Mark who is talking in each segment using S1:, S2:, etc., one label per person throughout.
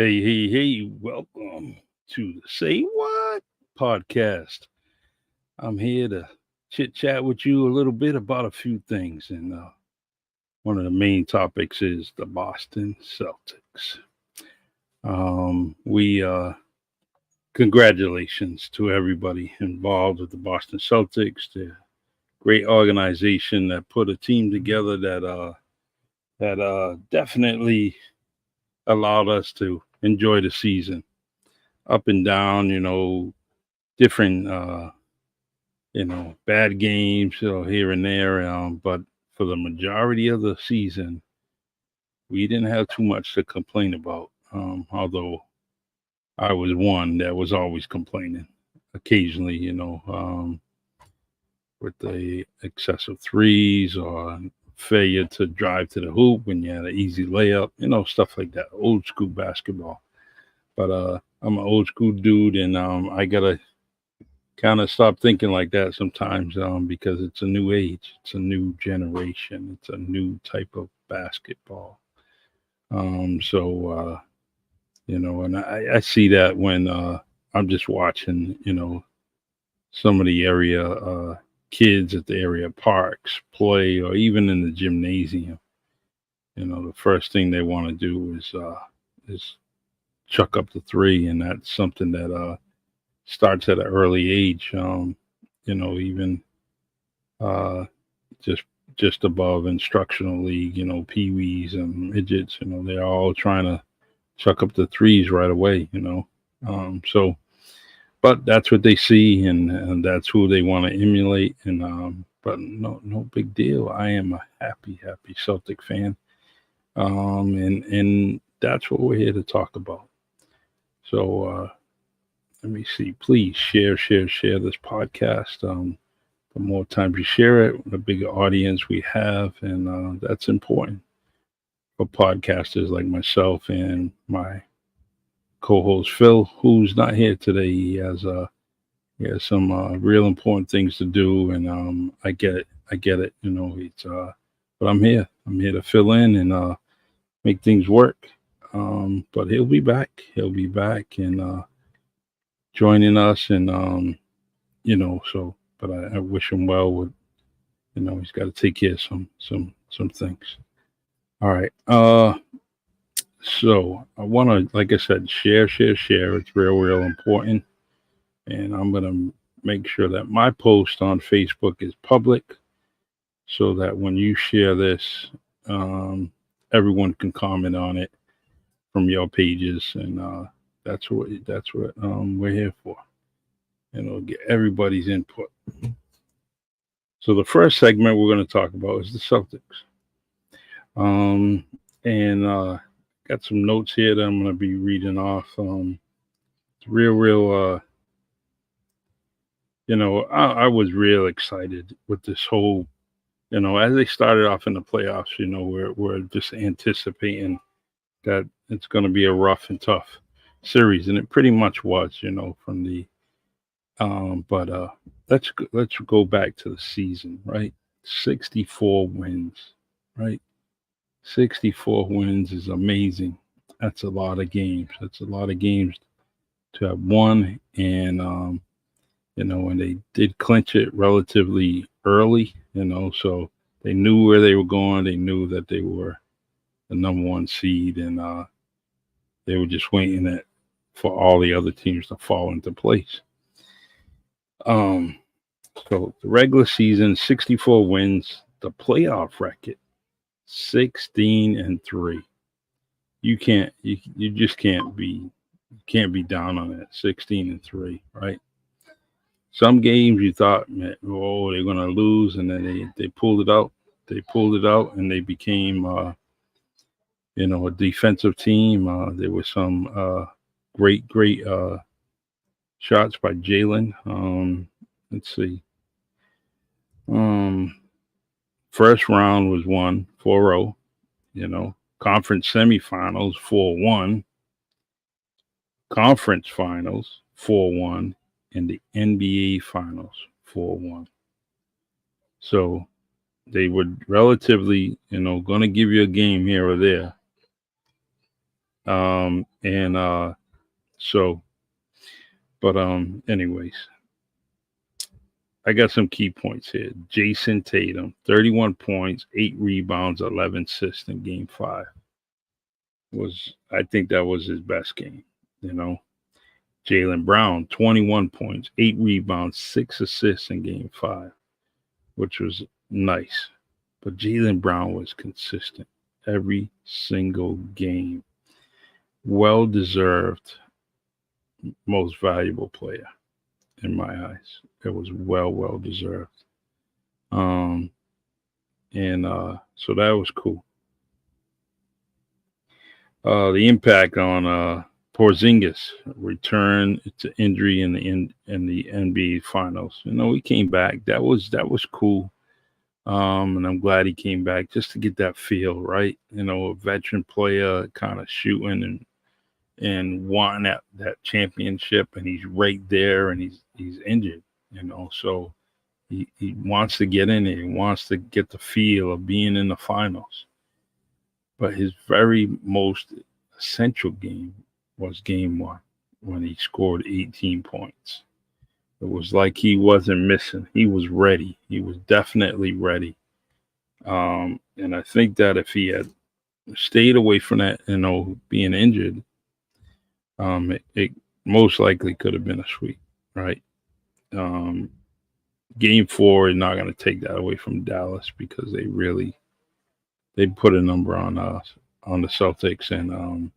S1: Hey, welcome to the Say What podcast. I'm here to chit chat with you a little bit about a few things. And one of the main topics is the Boston Celtics. We Congratulations to everybody involved with the Boston Celtics, the great organization that put a team together that definitely allowed us to enjoy the season up and down, different bad games, here and there. But for the majority of the season, we didn't have too much to complain about. Although I was one that was always complaining occasionally, with the excessive threes or failure to drive to the hoop when you had an easy layup, stuff like that. Old school basketball. But I'm an old school dude, and I gotta kind of stop thinking like that sometimes, because it's a new age, it's a new generation, it's a new type of basketball. And I see that when I'm just watching, some of the area kids at the area parks play, or even in the gymnasium. The first thing they want to do is chuck up the three, and that's something that starts at an early age. Even uh, just just above instructional league, peewees and midgets. They're all trying to chuck up the threes right away. But that's what they see, and that's who they want to emulate. And but no big deal. I am a happy Celtic fan, and that's what we're here to talk about. So let me see. Please share this podcast. The more times you share it, the bigger audience we have, and that's important for podcasters like myself and my co-host Phil, who's not here today. He has some real important things to do, and I get it. I get it. It's but I'm here. I'm here to fill in and make things work. But he'll be back. He'll be back and joining us, and so. But I wish him well with. He's got to take care of some things. All right. So I want to, like I said, share. It's real important, and I'm gonna make sure that my post on Facebook is public, so that when you share this, everyone can comment on it from your pages, and that's what we're here for. Get everybody's input. So the first segment we're going to talk about is the Celtics. And got some notes here that I'm going to be reading off. It's real. I was real excited with this whole. As they started off in the playoffs, we're just anticipating that it's going to be a rough and tough series, and it pretty much was. From the. But let's go back to the season, right? 64 wins, right? 64 wins is amazing. That's a lot of games. That's a lot of games to have won. And, and they did clinch it relatively early, so they knew where they were going. They knew that they were the number one seed, and they were just waiting for all the other teams to fall into place. So the regular season, 64 wins. The playoff record, 16-3. You just can't be down on that. 16-3, right? Some games you thought, man, oh, they're gonna lose, and then they pulled it out. They pulled it out, and they became a defensive team. There were some great shots by Jalen. Let's see. First round was won 4-0. Conference semifinals 4-1. Conference finals 4-1, and the NBA finals 4-1. So they were relatively, going to give you a game here or there. And so, but anyways, I got some key points here. Jason Tatum, 31 points, 8 rebounds, 11 assists in Game 5. I think that was his best game. You know, Jalen Brown, 21 points, 8 rebounds, 6 assists in Game 5, which was nice. But Jalen Brown was consistent every single game. Well deserved most valuable player in my eyes. It was well deserved. Um, and so that was cool. The impact on Porzingis return to injury in the NBA Finals. You know, he came back. That was cool. And I'm glad he came back just to get that feel right. You know, a veteran player kind of shooting and wanting that championship, and he's right there, and he's injured. You know, so he wants to get in it. He wants to get the feel of being in the finals. But his very most essential game was game one when he scored 18 points. It was like he wasn't missing. He was ready. He was definitely ready. And I think that if he had stayed away from that, being injured, it most likely could have been a sweep, right? Um, Game four is not going to take that away from Dallas because they put a number on the Celtics, and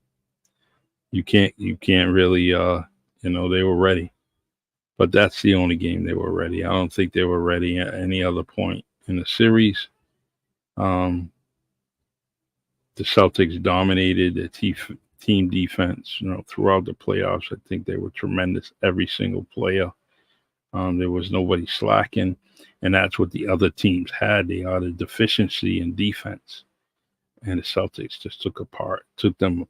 S1: you can't really they were ready, but that's the only game they were ready. I don't think they were ready at any other point in the series. Um, the Celtics dominated the team defense, throughout the playoffs. I think they were tremendous, every single player. There was nobody slacking, and that's what the other teams had. They had a deficiency in defense, and the Celtics just took them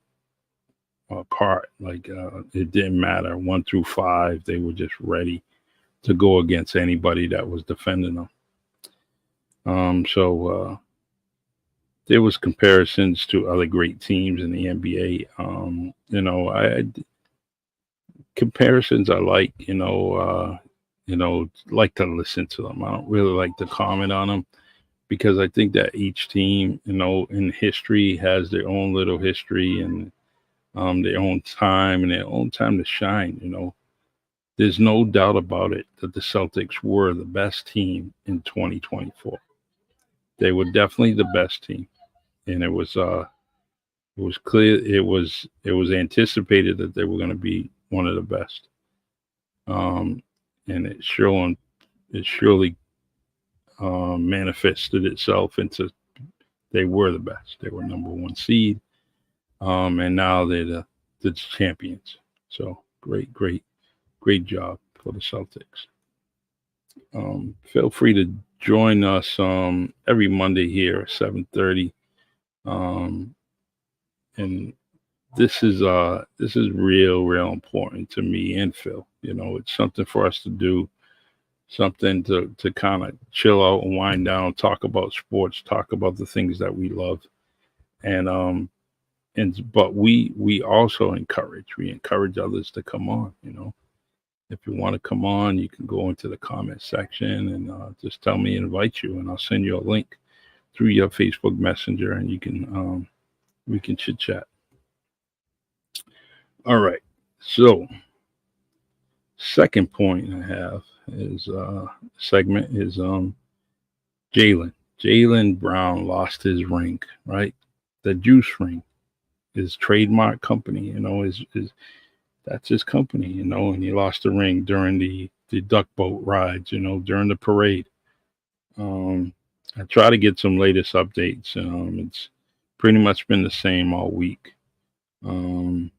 S1: apart. Like it didn't matter 1 through 5; they were just ready to go against anybody that was defending them. So there was comparisons to other great teams in the NBA. I comparisons I like. Like to listen to them. I don't really like to comment on them because I think that each team, in history has their own little history and their own time and their own time to shine. There's no doubt about it that the Celtics were the best team in 2024. They were definitely the best team, and it was clear, it was anticipated that they were going to be one of the best. Um, and it surely manifested itself into they were the best. They were number one seed, and now they're the champions. So great job for the Celtics. Feel free to join us every Monday here at 7:30. Um, and this is real important to me and Phil. It's something for us to do, something to kind of chill out and wind down, talk about sports, talk about the things that we love, and but we also encourage others to come on. If you want to come on, you can go into the comment section and just tell me, invite you, and I'll send you a link through your Facebook Messenger, and you can we can chit chat. All right. So, second point I have is segment is Jalen. Jalen Brown lost his ring, right? The juice ring, his trademark company, is that's his company, and he lost the ring during the duck boat rides, during the parade. I try to get some latest updates. It's pretty much been the same all week. Um,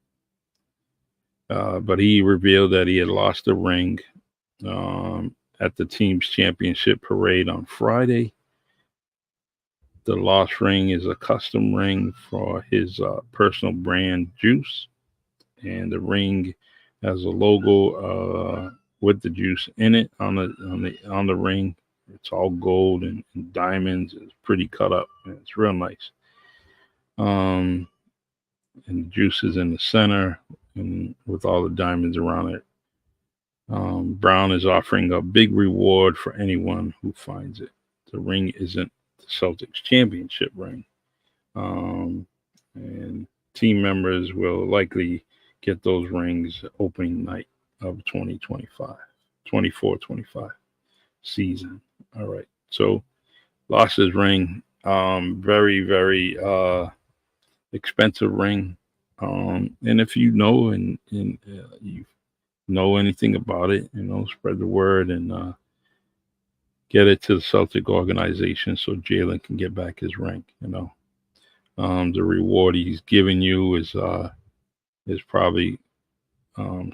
S1: but he revealed that he had lost the ring at the team's championship parade on Friday. The lost ring is a custom ring for his personal brand Juice, and the ring has a logo with the juice in it on the ring. It's all gold and diamonds. It's pretty cut up, and it's real nice. Um, and the juices in the center, and with all the diamonds around it. Brown is offering a big reward for anyone who finds it. The ring isn't the Celtics championship ring, um, and team members will likely get those rings opening night of 2025, 24-25 season. All right. So lost his ring. Very, very expensive ring. And if you know and you know anything about it, spread the word and get it to the Celtic organization so Jalen can get back his ring. The reward he's giving you is probably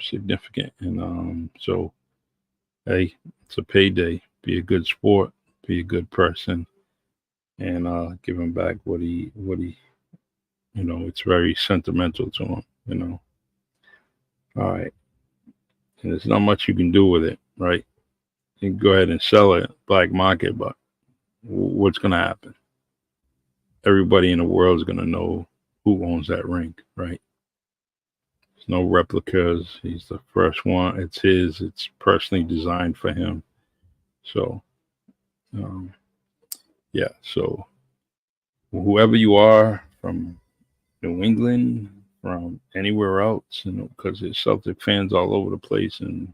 S1: significant, and so hey, it's a payday. Be a good sport. Be a good person, and give him back what he. It's very sentimental to him. All right, and there's not much you can do with it, right? You can go ahead and sell it black market, but what's going to happen? Everybody in the world is going to know who owns that ring, right? There's no replicas. He's the first one. It's his. It's personally designed for him. So, um, yeah. So, whoever you are from New England, from anywhere else, because there's Celtic fans all over the place, and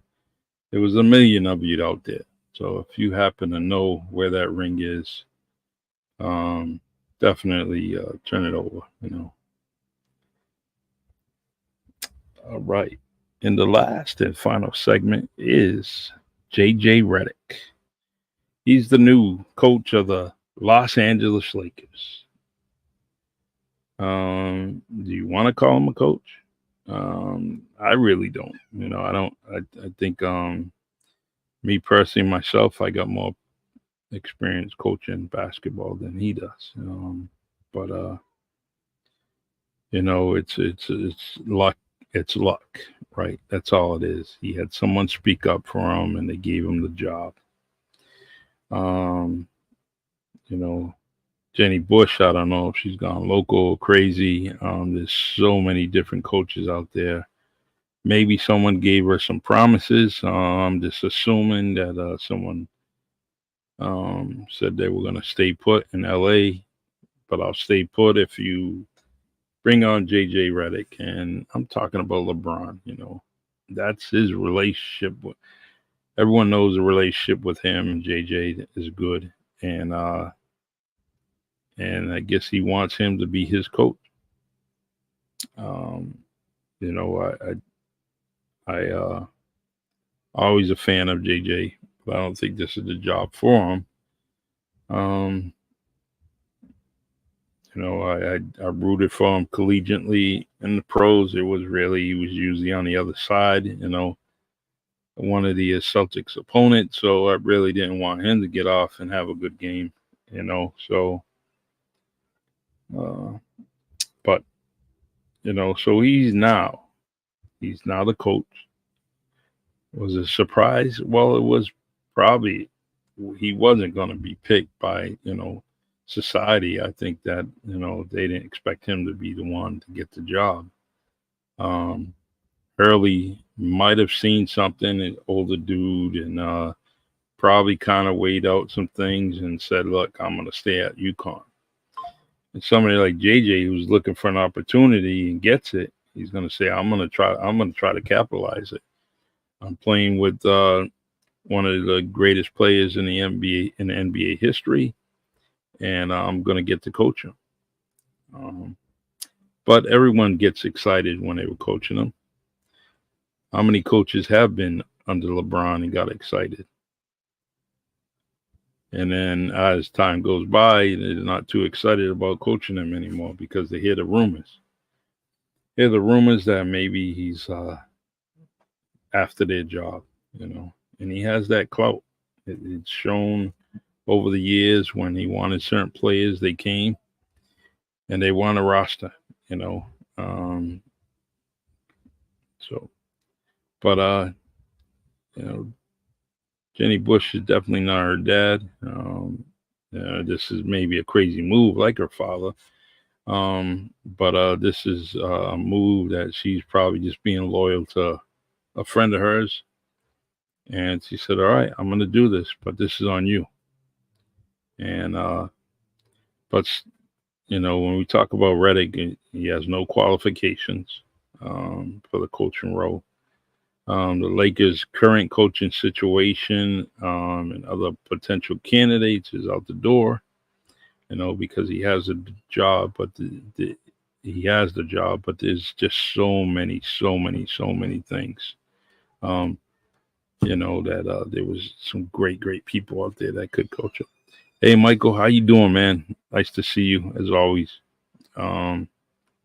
S1: there was a million of you out there. So, if you happen to know where that ring is, definitely turn it over. All right. And the last and final segment is JJ Redick. He's the new coach of the Los Angeles Lakers. Do you want to call him a coach? I really don't. I don't. I think me personally, myself, I got more experience coaching basketball than he does. But it's luck. It's luck, right? That's all it is. He had someone speak up for him, and they gave him the job. Um, Jenny Bush, I don't know if she's gone local crazy. There's so many different coaches out there. Maybe someone gave her some promises. I'm just assuming that someone said they were going to stay put in LA, but I'll stay put if you bring on JJ Redick. And I'm talking about LeBron. That's his relationship. Everyone knows the relationship with him and JJ is good. And I guess he wants him to be his coach. Um, I always a fan of JJ, but I don't think this is the job for him. Um, I rooted for him collegiately in the pros. He was usually on the other side. One of the Celtics opponents, so I really didn't want him to get off and have a good game. So. But so he's now the coach. Was it a surprise? Well, it was probably he wasn't going to be picked by society. I think that they didn't expect him to be the one to get the job. Hurley might have seen something, an older dude, and probably kind of weighed out some things and said, "Look, I'm going to stay at UConn." And somebody like JJ who's looking for an opportunity and gets it, he's going to say, I'm going to try to capitalize it. I'm playing with one of the greatest players in the NBA history, and I'm going to get to coach him. But everyone gets excited when they were coaching him. How many coaches have been under LeBron and got excited? And then as time goes by, they're not too excited about coaching him anymore because they hear the rumors. Hear the rumors that maybe he's after their job, and he has that clout. It's shown over the years when he wanted certain players, they came and they won a roster, So, but Jenny Bush is definitely not her dad. This is maybe a crazy move like her father, But this is a move that she's probably just being loyal to a friend of hers. And she said, "All right, I'm going to do this, but this is on you." And but when we talk about Reddick, he has no qualifications for the coaching role. The Lakers' current coaching situation and other potential candidates is out the door. Because he has a job, but he has the job, but there's just so many things. Um, that there was some great people out there that could coach him. Hey, Michael, how you doing, man? Nice to see you as always. Um,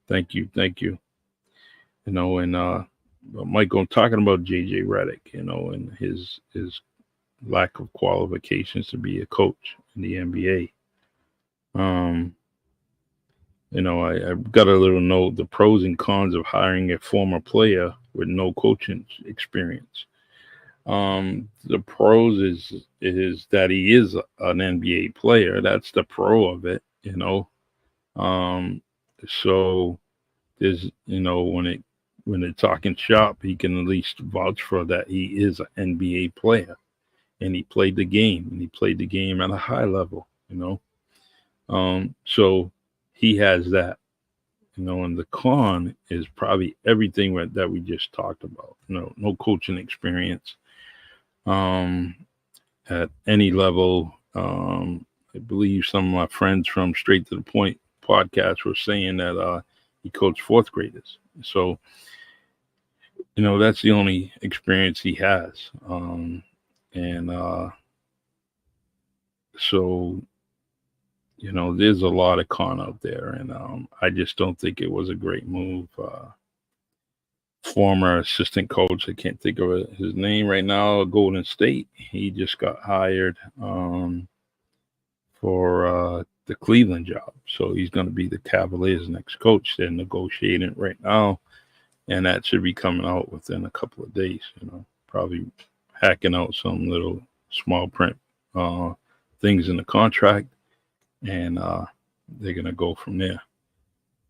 S1: thank you. And Michael, I'm talking about JJ Redick, and his lack of qualifications to be a coach in the NBA. I've got a little note: the pros and cons of hiring a former player with no coaching experience. The pros is that he is an NBA player. That's the pro of it. Um, so there's when they're talking shop, he can at least vouch for that he is an NBA player and he played the game and he played the game at a high level. So he has that. And the con is probably everything that we just talked about. No coaching experience um, at any level. I believe some of my friends from Straight to the Point podcast were saying that he coached fourth graders. So, that's the only experience he has. And so, there's a lot of con out there. And I just don't think it was a great move. Former assistant coach, I can't think of his name right now, Golden State. He just got hired for the Cleveland job. So he's going to be the Cavaliers' next coach. They're negotiating right now, and that should be coming out within a couple of days. Probably hacking out some little small print things in the contract, and they're going to go from there.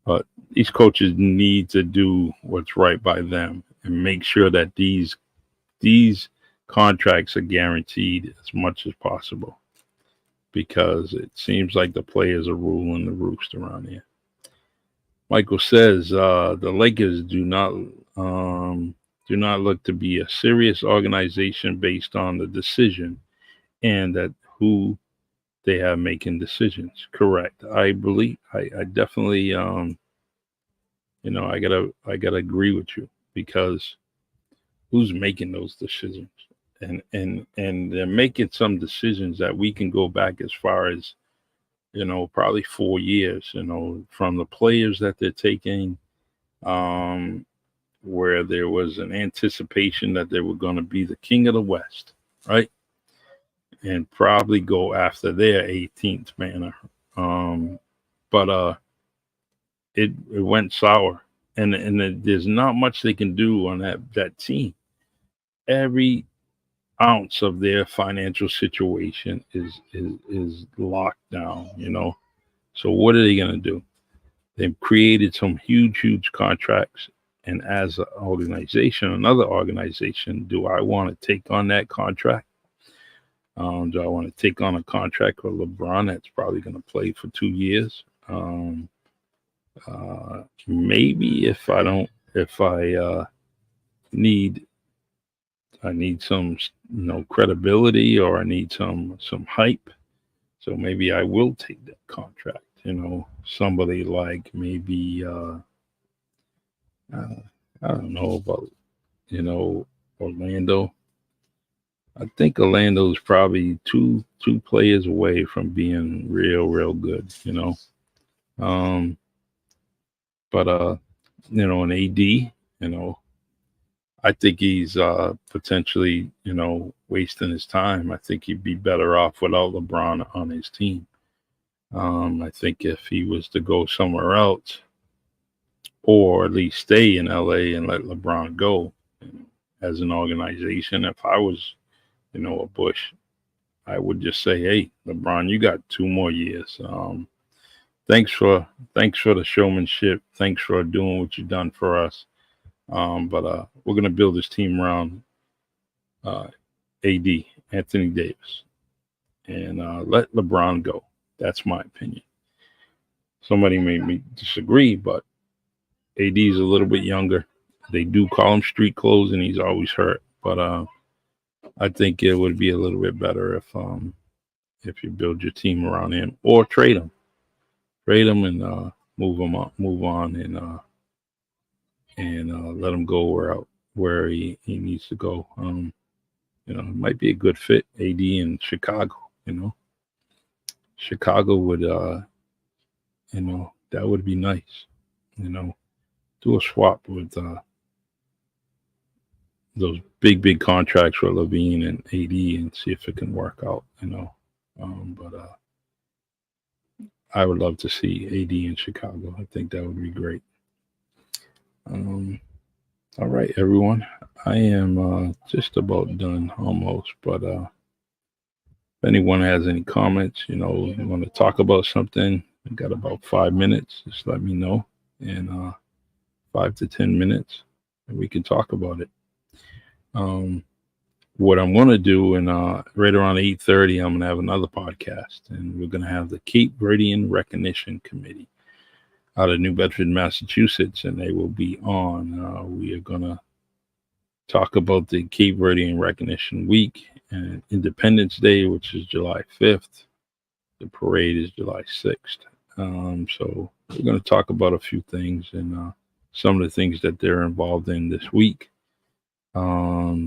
S1: But these coaches need to do what's right by them and make sure that these contracts are guaranteed as much as possible, because it seems like the players are ruling the roost around here. Michael says the Lakers do not look to be a serious organization based on the decision and that who they have making decisions. Correct. I believe I definitely I gotta agree with you, because who's making those decisions? And they're making some decisions that we can go back as far as probably 4 years, from the players that they're taking, where there was an anticipation that they were going to be the king of the West, right? And probably go after their 18th man. But it went sour, and there's not much they can do on that team. Every ounce of their financial situation is locked down. So what are they going to do? They've created some huge contracts, and as an organization, another organization, do I want to take on that contract? Do I want to take on a contract with LeBron that's probably going to play for 2 years? Maybe if I need some credibility, or I need some hype, so maybe I will take that contract. Somebody like maybe I don't know about Orlando. I think Orlando's probably two players away from being real good. Um, but an AD, I think he's potentially wasting his time. I think he'd be better off without LeBron on his team. I think if he was to go somewhere else, or at least stay in LA and let LeBron go, as an organization, if I was a Bush, I would just say, hey, LeBron, you got 2 more years. thanks for the showmanship. Thanks for doing what you've done for us. But we're gonna build this team around uh, AD Anthony Davis and let LeBron go. That's my opinion. Somebody may disagree, but AD is a little bit younger. They do call him street clothes, and he's always hurt. But I think it would be a little bit better if you build your team around him or trade him, and move on, and let him go where he needs to go. It might be a good fit. AD in Chicago. Chicago would that would be nice. Do a swap with those big contracts for Levine and AD and see if it can work out. But I would love to see AD in Chicago. I think that would be great. All right, everyone. I am just about done almost, but if anyone has any comments, you want to talk about something, I got about 5 minutes. Just let me know, and 5 to 10 minutes, and we can talk about it. What I'm going to do, and right around 8:30, I'm going to have another podcast, and we're going to have the Cape Verdean Recognition Committee out of New Bedford, Massachusetts, and they will be on. We are going to talk about the Cape Verdean Recognition Week and Independence Day, which is July 5th. The parade is July 6th. So we're going to talk about a few things and some of the things that they're involved in this week,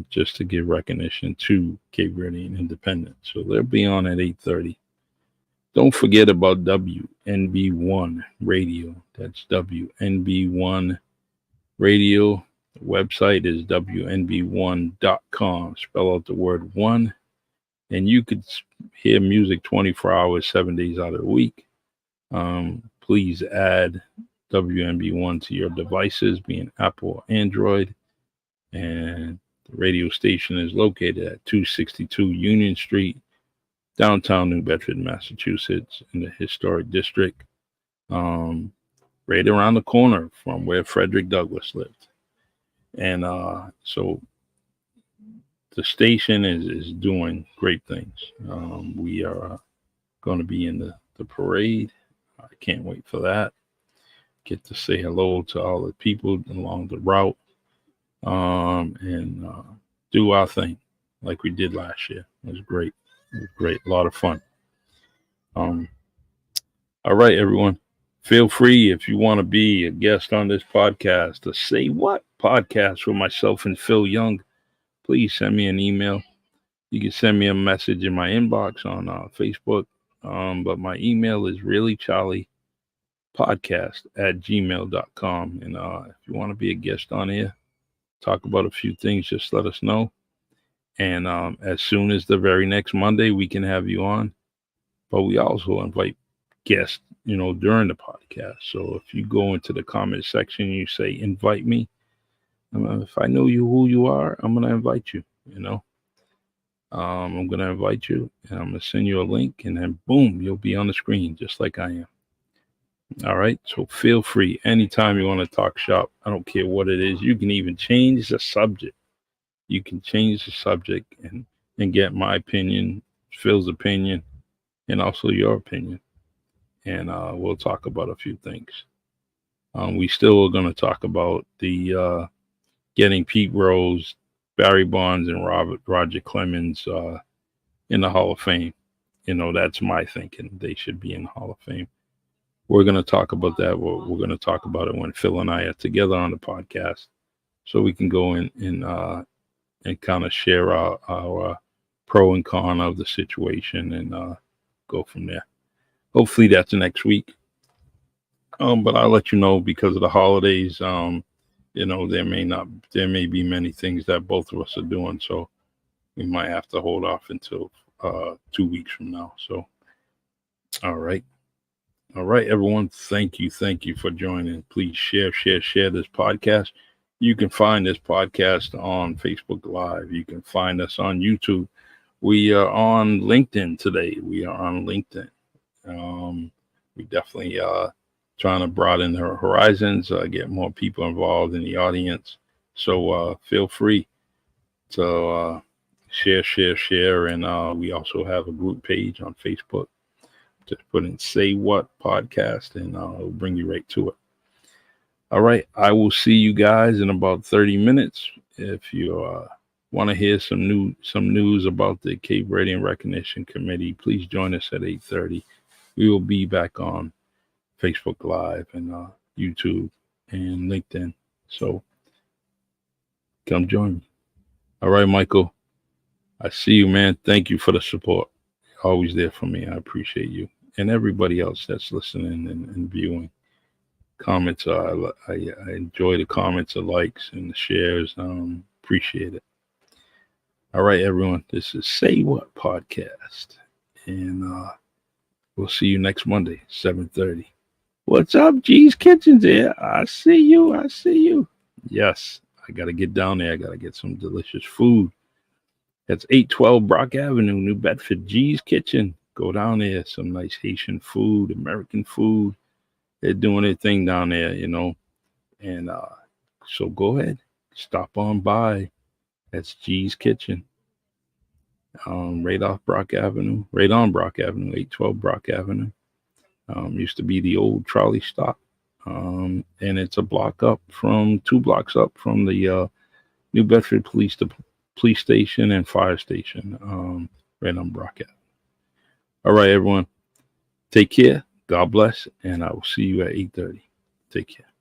S1: just to give recognition to Cape Verdean independence. So they'll be on at 8:30. Don't forget about WNB1 Radio. That's WNB1 Radio. The website is WNB1.com. Spell out the word one. And you could hear music 24 hours, 7 days out of the week. Please add WNB1 to your devices, being Apple or Android. And the radio station is located at 262 Union Street, downtown New Bedford, Massachusetts, in the historic district, right around the corner from where Frederick Douglass lived. And so the station is doing great things. We are going to be in the parade. I can't wait for that. Get to say hello to all the people along the route, and do our thing like we did last year. It was great. A lot of fun. All right, everyone. Feel free, if you want to be a guest on this podcast, to Say What podcast with myself and Phil Young. Please send me an email. You can send me a message in my inbox on Facebook. But my email is reallycharliepodcast@gmail.com. And if you want to be a guest on here, talk about a few things, just let us know. And as soon as the very next Monday, we can have you on. But we also invite guests, during the podcast. So if you go into the comment section, you say, invite me. If I know who you are, I'm going to invite you, I'm going to invite you, and I'm going to send you a link, and then boom, you'll be on the screen just like I am. All right. So feel free anytime you want to talk shop. I don't care what it is. You can even change the subject. You can change the subject and get my opinion, Phil's opinion, and also your opinion. And we'll talk about a few things. We still are going to talk about the getting Pete Rose, Barry Bonds, and Roger Clemens in the Hall of Fame. That's my thinking. They should be in the Hall of Fame. We're going to talk about that. We're going to talk about it when Phil and I are together on the podcast, so we can go in and kind of share our pro and con of the situation and go from there. Hopefully that's next week. But I'll let you know, because of the holidays, there may be many things that both of us are doing. So we might have to hold off until 2 weeks from now. So, all right, everyone. Thank you for joining. Please share this podcast. You can find this podcast on Facebook Live. You can find us on YouTube. We are on LinkedIn today. We definitely trying to broaden our horizons, get more people involved in the audience. So feel free to share, and we also have a group page on Facebook. Just put in "Say What" podcast, and it'll bring you right to it. All right, I will see you guys in about 30 minutes. If you want to hear some news about the Cape Verdean Recognition Committee, please join us at 8:30. We will be back on Facebook Live and YouTube and LinkedIn. So come join me. All right, Michael. I see you, man. Thank you for the support. You're always there for me. I appreciate you and everybody else that's listening and viewing. Comments, I enjoy the comments, the likes, and the shares. Appreciate it. All right, everyone. This is Say What podcast, and we'll see you next Monday, 7:30. What's up, G's Kitchens here? I see you. I see you. Yes, I got to get down there. I got to get some delicious food. That's 812 Brock Avenue, New Bedford, G's Kitchen. Go down there. Some nice Haitian food, American food. They're doing their thing down there, And so go ahead. Stop on by. That's G's Kitchen. Right off Brock Avenue. Right on Brock Avenue, 812 Brock Avenue. Used to be the old trolley stop. And it's 2 blocks up from the New Bedford police station and fire station, right on Brock Avenue. All right, everyone. Take care. God bless. And I will see you at 8:30. Take care.